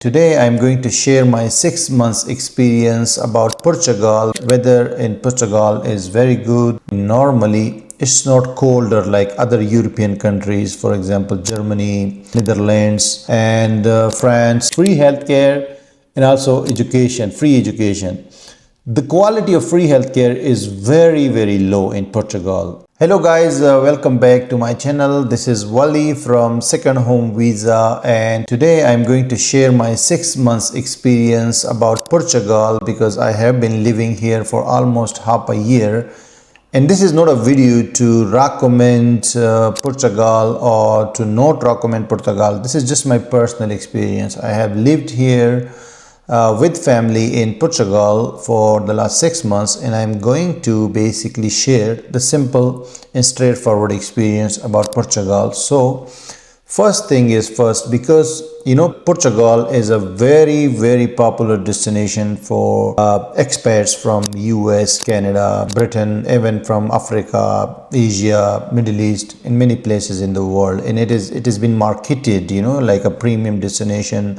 Today I'm going to share my 6 months experience about Portugal. Weather in Portugal is very good. Normally it's not colder like other European countries, for example Germany, Netherlands and France. Free healthcare and also education, free education. The quality of free healthcare is very low in Portugal. Hello guys, welcome back to my channel. This is Wally from Second Home Visa, and today I'm going to share my 6 months experience about Portugal because I have been living here for almost half a year. And this is not a video to recommend Portugal or to not recommend Portugal. This is just my personal experience. I have lived here with family in Portugal for the last 6 months, and I'm going to basically share the simple and straightforward experience about Portugal. So first thing is first, because Portugal is a very popular destination for expats from US, Canada, Britain, even from Africa, Asia, Middle East, in many places in the world. And it has been marketed like a premium destination,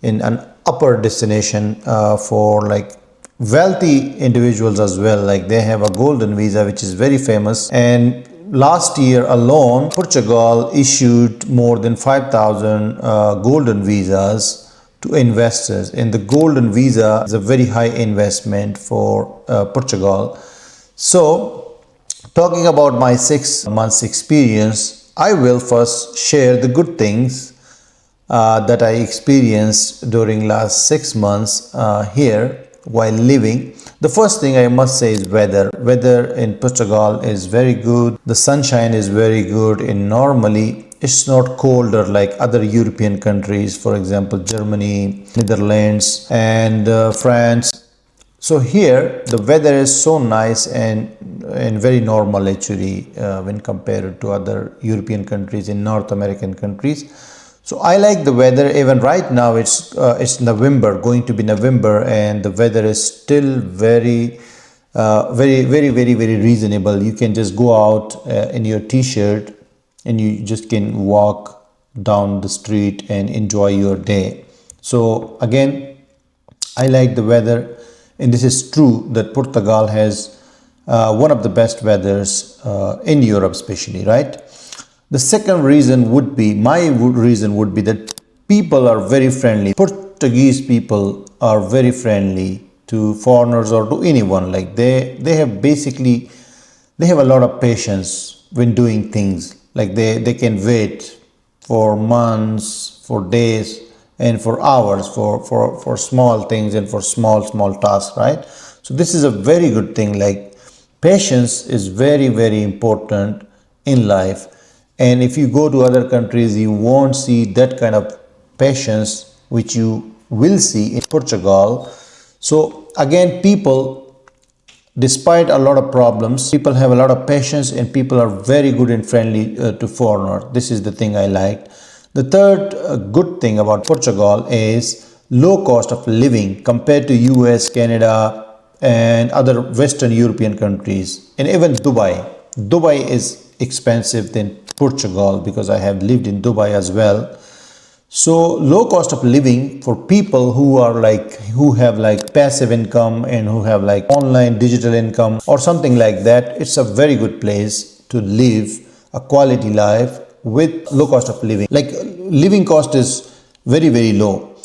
in an upper destination for like wealthy individuals as well. Like they have a golden visa which is very famous, and last year alone Portugal issued more than 5,000 golden visas to investors, and the golden visa is a very high investment for Portugal. So talking about my 6 months experience, I will first share the good things that I experienced during last 6 months here while living. The first thing I must say is weather. Weather in Portugal is very good. The sunshine is very good, and normally it's not colder like other European countries, for example Germany, Netherlands and France. So here the weather is so nice and very normal actually when compared to other European countries and North American countries. So I like the weather. Even right now it's November, going to be November, and the weather is still very reasonable. You can just go out in your t-shirt and you just can walk down the street and enjoy your day. So again, I like the weather, and this is true that Portugal has one of the best weathers in Europe especially, right? The second reason would be, that people are very friendly. Portuguese people are very friendly to foreigners or to anyone. Like they have a lot of patience when doing things. Like they can wait for months, for days and for hours for small things and for small tasks, right? So this is a very good thing. Like patience is very important in life. And if you go to other countries, you won't see that kind of patience which you will see in Portugal. So again, people, despite a lot of problems, people have a lot of patience, and people are very good and friendly to foreigners. This is the thing I liked. The third good thing about Portugal is low cost of living compared to US, Canada and other Western European countries, and even Dubai. Dubai is expensive than Portugal because I have lived in Dubai as well. So low cost of living for people who have like passive income and who have like online digital income or something like that. It's a very good place to live a quality life with low cost of living. Like living cost is very low.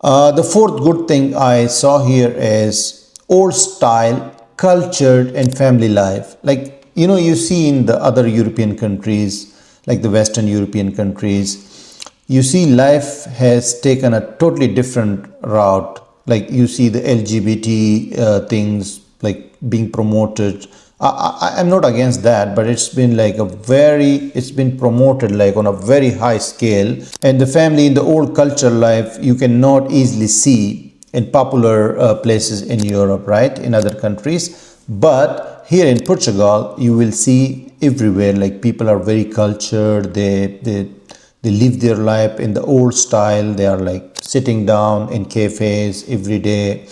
The fourth good thing I saw here is old style, cultured and family life. Like you see in the other European countries, like the Western European countries, you see life has taken a totally different route. Like you see the LGBT things like being promoted. I'm not against that, but it's been promoted like on a very high scale. And the family in the old culture life, you cannot easily see in popular places in Europe, right? In other countries. But here in Portugal, you will see everywhere, like people are very cultured. They live their life in the old style. They are like sitting down in cafes every day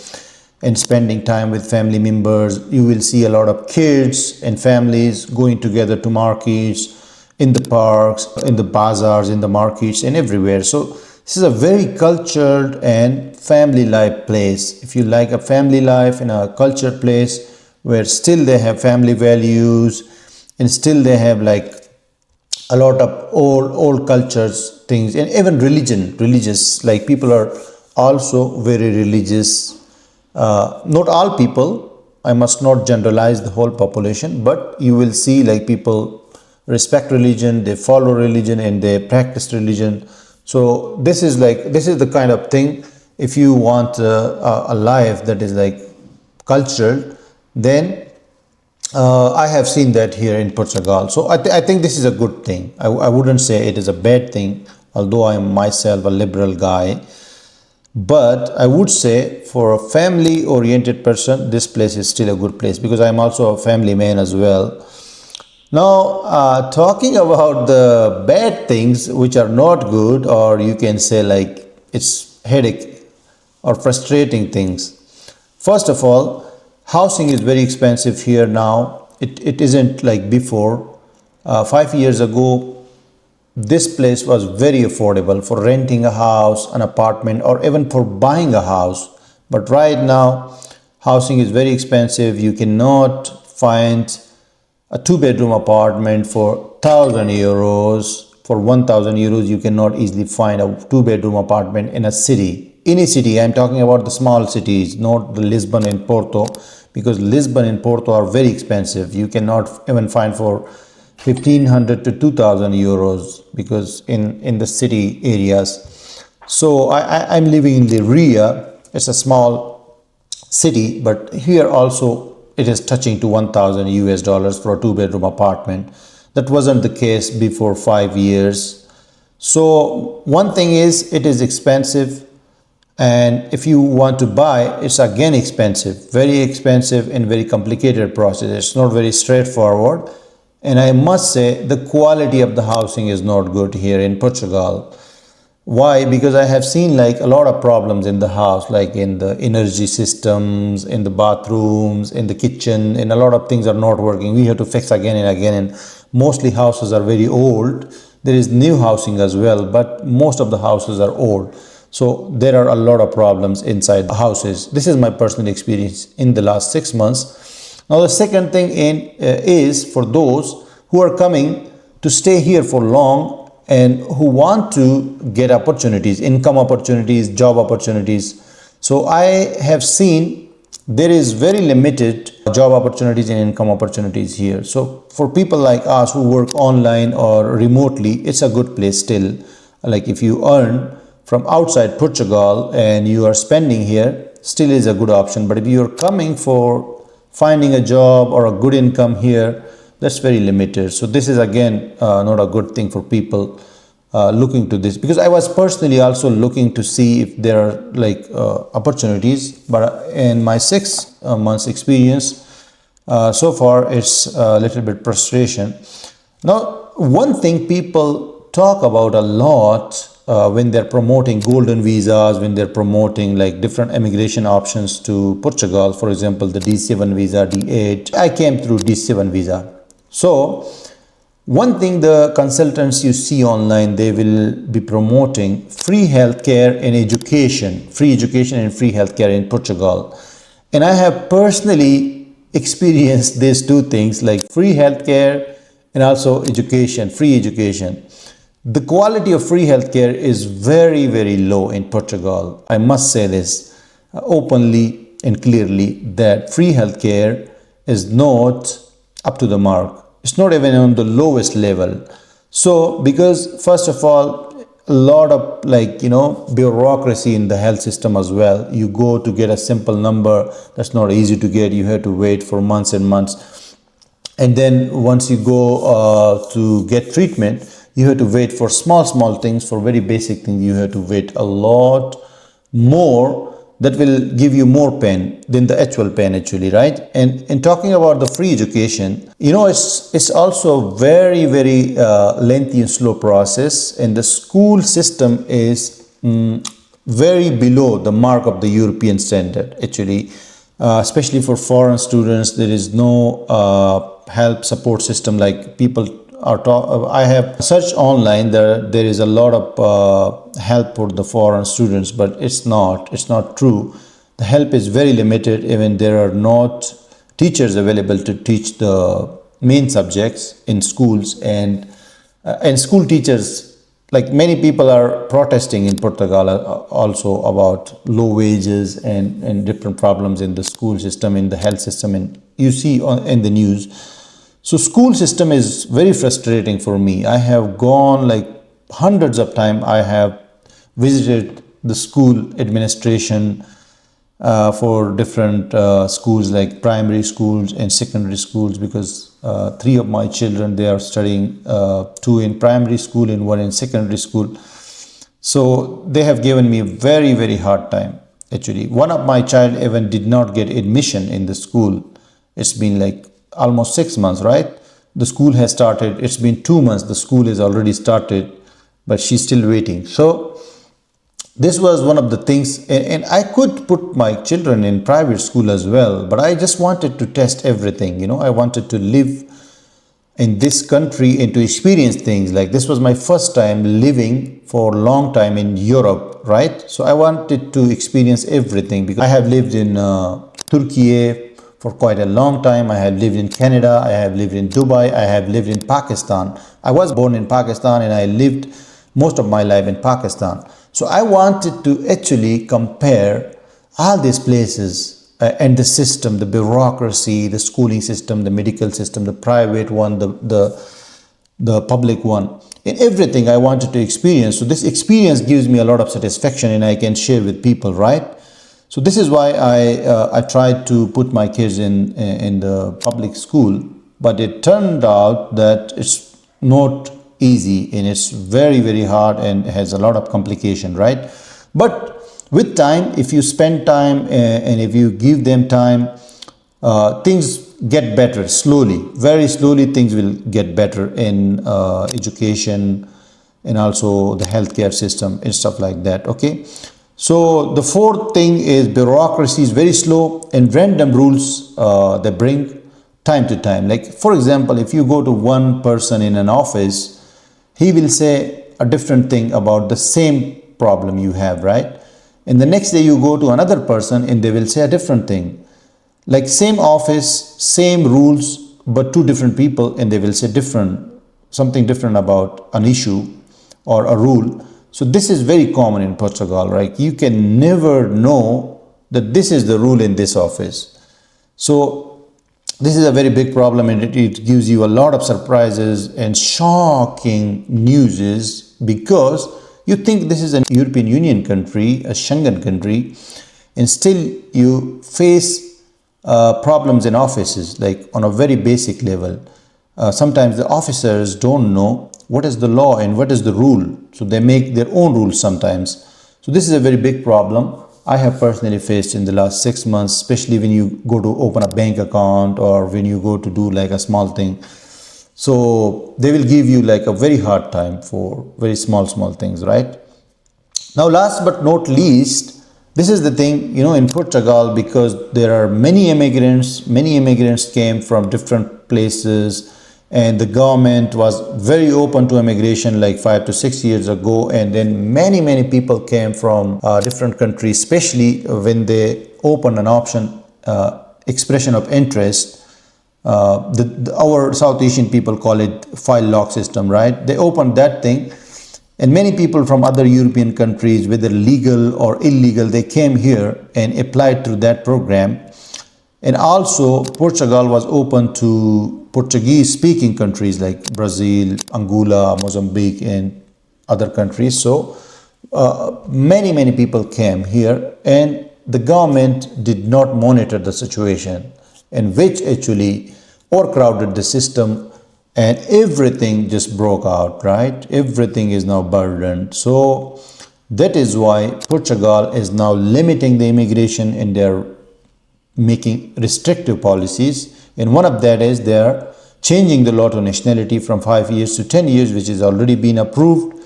and spending time with family members. You will see a lot of kids and families going together to markets, in the parks, in the bazaars, in the markets and everywhere. So This is a very cultured and family life place. If you like a family life in a cultured place where still they have family values and still they have like a lot of old cultures things, and even religious, like people are also very religious. Not all people, I must not generalize the whole population, but you will see like people respect religion, they follow religion, and they practice religion. So this is the kind of thing. If you want a life that is like cultural, then I have seen that here in Portugal. So I think this is a good thing. I wouldn't say it is a bad thing, although I am myself a liberal guy. But I would say for a family oriented person, this place is still a good place, because I am also a family man as well. Now, talking about the bad things which are not good, or you can say like it's headache or frustrating things. First of all, housing is very expensive here now. It isn't like before. 5 years ago, this place was very affordable for renting a house, an apartment, or even for buying a house. But right now, housing is very expensive. You cannot find a two-bedroom apartment for 1,000 euros. For 1,000 euros, you cannot easily find a two-bedroom apartment in a city. Any city, I'm talking about the small cities, not the Lisbon and Porto, because Lisbon and Porto are very expensive. You cannot even find for 1,500 to 2,000 euros, because in the city areas. So I'm living in Leiria. It's a small city, but here also it is touching to 1,000 US dollars for a two-bedroom apartment. That wasn't the case before 5 years. So one thing is, it is expensive, and if you want to buy, it's again expensive, very expensive and very complicated process. It's not very straightforward. And I must say the quality of the housing is not good here in Portugal. Why? Because I have seen like a lot of problems in the house, like in the energy systems, in the bathrooms, in the kitchen, and a lot of things are not working. We have to fix again and again, and mostly houses are very old. There is new housing as well, but most of the houses are old. So there are a lot of problems inside the houses. This is my personal experience in the last 6 months. Now the second thing is for those who are coming to stay here for long and who want to get opportunities, income opportunities, job opportunities. So I have seen there is very limited job opportunities and income opportunities here. So for people like us who work online or remotely, it's a good place still. Like if you earn from outside Portugal and you are spending here, still is a good option. But if you're coming for finding a job or a good income here, that's very limited. So this is again not a good thing for people looking to this, because I was personally also looking to see if there are like opportunities, but in my 6 months experience so far, it's a little bit frustration. Now one thing people talk about a lot when they're promoting golden visas, when they're promoting like different immigration options to Portugal, for example the D7 visa, D8. I came through D7 visa. So one thing the consultants you see online, they will be promoting free healthcare and education, free education and free healthcare in Portugal. And I have personally experienced these two things, like free healthcare and also education, free education. The quality of free healthcare is very, very low in Portugal. I must say this openly and clearly, that free healthcare is not up to the mark. It's not even on the lowest level. So because first of all, a lot of bureaucracy in the health system as well. You go to get a simple number, that's not easy to get. You have to wait for months and months. And then once you go to get treatment, you have to wait for small things, for very basic things. You have to wait a lot more. That will give you more pain than the actual pain actually, right? And in talking about the free education, it's also very, very lengthy and slow process, and the school system is very below the mark of the European standard actually. Especially for foreign students, there is no help support system like people I have searched online. There is a lot of help for the foreign students, but it's not true. The help is very limited. Even there are not teachers available to teach the main subjects in schools, and school teachers, like many people are protesting in Portugal also about low wages and different problems in the school system, in the health system, and you see in the news. So school system is very frustrating for me. I have gone like hundreds of times. I have visited the school administration for different schools, like primary schools and secondary schools, because three of my children, they are studying, two in primary school and one in secondary school. So they have given me a very, very hard time. Actually, one of my child even did not get admission in the school. It's been like almost 6 months, right? The school has started. It's been 2 months. The school has already started, but she's still waiting. So this was one of the things, and I could put my children in private school as well, but I just wanted to test everything. I wanted to live in this country and to experience things. Like, this was my first time living for a long time in Europe, right? So I wanted to experience everything, because I have lived in Turkey for quite a long time. I have lived in Canada, I have lived in Dubai, I have lived in Pakistan. I was born in Pakistan and I lived most of my life in Pakistan. So I wanted to actually compare all these places and the system, the bureaucracy, the schooling system, the medical system, the private one, the public one, and everything I wanted to experience. So this experience gives me a lot of satisfaction and I can share with people, right? So this is why I tried to put my kids in the public school, but it turned out that it's not easy and it's very, very hard and has a lot of complication, right? But with time, if you spend time and if you give them time, things get better slowly. Very slowly things will get better in education and also the healthcare system and stuff like that. Okay, so the fourth thing is bureaucracy is very slow, and random rules they bring time to time. Like, for example, if you go to one person in an office, he will say a different thing about the same problem you have, right? And the next day you go to another person and they will say a different thing. Like, same office, same rules, but two different people, and they will say something different about an issue or a rule. So this is very common in Portugal, right? You can never know that this is the rule in this office. So this is a very big problem, and it gives you a lot of surprises and shocking news, because you think this is a European Union country, a Schengen country, and still you face problems in offices, like on a very basic level. Sometimes the officers don't know what is the law and what is the rule, so they make their own rules sometimes. So this is a very big problem I have personally faced in the last 6 months, especially when you go to open a bank account or when you go to do like a small thing. So they will give you like a very hard time for very small things, right? Now, last but not least, this is the thing, in Portugal, because there are many immigrants came from different places, and the government was very open to immigration like 5 to 6 years ago, and then many people came from different countries, especially when they opened an option, expression of interest. Our South Asian people call it file lock system, right? They opened that thing, and many people from other European countries, whether legal or illegal, they came here and applied through that program. And also Portugal was open to Portuguese speaking countries like Brazil, Angola, Mozambique, and other countries. So many people came here, and the government did not monitor the situation, and which actually overcrowded the system, and everything just broke out, right? Everything is now burdened. So that is why Portugal is now limiting the immigration, and they're making restrictive policies. And one of that is they're changing the law to nationality from 5 years to 10 years, which has already been approved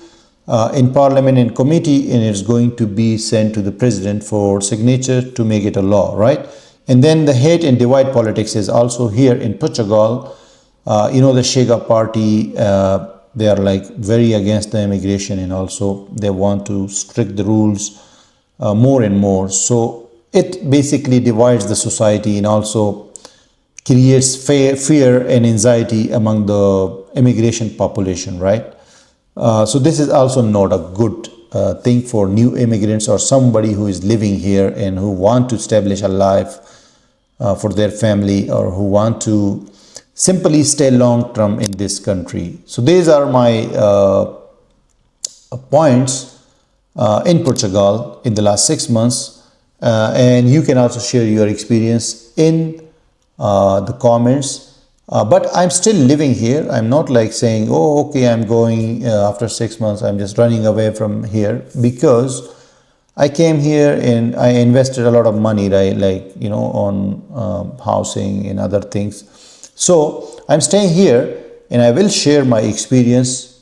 in Parliament and committee, and it's going to be sent to the President for signature to make it a law, right? And then the hate and divide politics is also here in Portugal. The Shega party, they are like very against the immigration, and also they want to strict the rules more and more. So it basically divides the society and also creates fear and anxiety among the immigration population, right? So this is also not a good thing for new immigrants or somebody who is living here and who want to establish a life for their family, or who want to simply stay long term in this country. So these are my points in Portugal in the last 6 months, and you can also share your experience in the comments. But I'm still living here. I'm not like saying, oh, okay, I'm going after 6 months, I'm just running away from here, because I came here and I invested a lot of money, right? Like, on housing and other things. So I'm staying here, and I will share my experience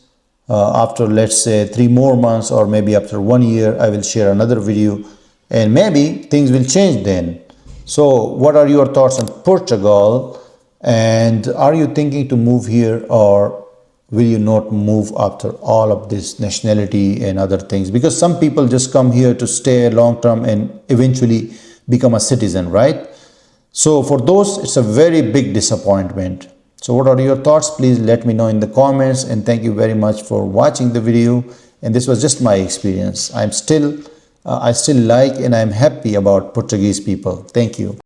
after, let's say, 3 more months, or maybe after 1 year, I will share another video, and maybe things will change then. So what are your thoughts on Portugal? And are you thinking to move here, or will you not move after all of this nationality and other things? Because some people just come here to stay long term and eventually become a citizen, right? So for those, it's a very big disappointment. So what are your thoughts? Please let me know in the comments, and thank you very much for watching the video. And this was just my experience. I still like and I'm happy about Portuguese people. Thank you.